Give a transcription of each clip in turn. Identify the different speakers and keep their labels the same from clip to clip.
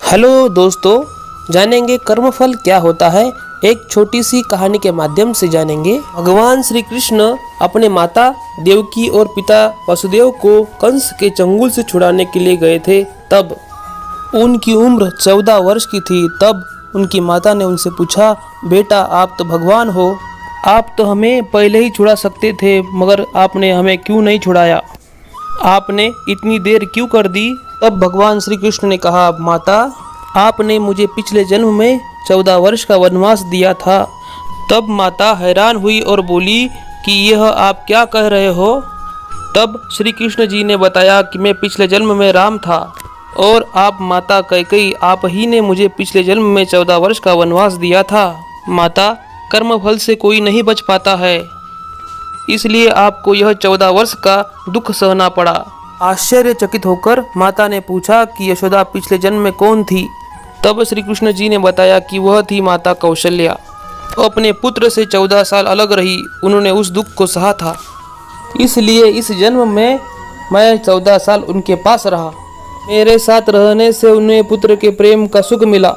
Speaker 1: Hello दोस्तों, जानेंगे कर्मफल क्या होता है। एक छोटी सी कहानी के माध्यम से जानेंगे। भगवान श्री कृष्ण अपने माता देवकी और पिता वसुदेव को कंस के चंगुल से छुड़ाने के लिए गए थे। तब उनकी उम्र 14 वर्ष की थी। तब उनकी माता ने उनसे पूछा, बेटा आप तो भगवान हो, आप तो हमें पहले ही छुड़ा सकते थे, मगर आपने हमें क्यों नहीं छुड़ाया, आपने इतनी देर क्यों कर दी। तब भगवान श्री कृष्ण ने कहा, माता आपने मुझे पिछले जन्म में 14 वर्ष का वनवास दिया था। तब माता हैरान हुई और बोली कि यह आप क्या कह रहे हो। तब श्री कृष्ण जी ने बताया कि मैं पिछले जन्म में राम था और आप माता कैकेयी, आप ही ने मुझे पिछले जन्म में 14 वर्ष का वनवास दिया था। माता, कर्मफल से कोई नहीं बच पाता है, इसलिए आपको यह 14 वर्ष का दुख सहना पड़ा। आश्चर्यचकित होकर माता ने पूछा कि यशोदा पिछले जन्म में कौन थी। तब श्री कृष्ण जी ने बताया कि वह थी माता कौशल्या। अपने पुत्र से 14 साल अलग रही, उन्होंने उस दुख को सहा था, इसलिए इस जन्म में मैं 14 साल उनके पास रहा। मेरे साथ रहने से उन्हें पुत्र के प्रेम का सुख मिला।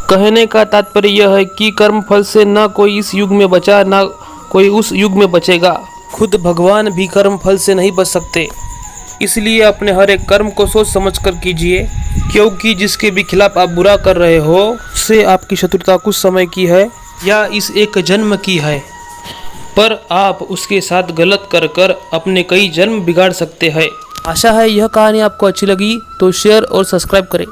Speaker 1: कहने का तात्पर्य यह है कि कर्म फल से न कोई इस युग में बचा, न कोई उस युग में बचेगा। खुद भगवान भी कर्म फल से नहीं बच सकते, इसलिए अपने हर एक कर्म को सोच समझ कर कीजिए, क्योंकि जिसके भी खिलाफ आप बुरा कर रहे हो उससे आपकी शत्रुता कुछ समय की है या इस एक जन्म की है, पर आप उसके साथ गलत कर कर अपने कई जन्म बिगाड़ सकते हैं। आशा है यह कहानी आपको अच्छी लगी, तो शेयर और सब्सक्राइब करें।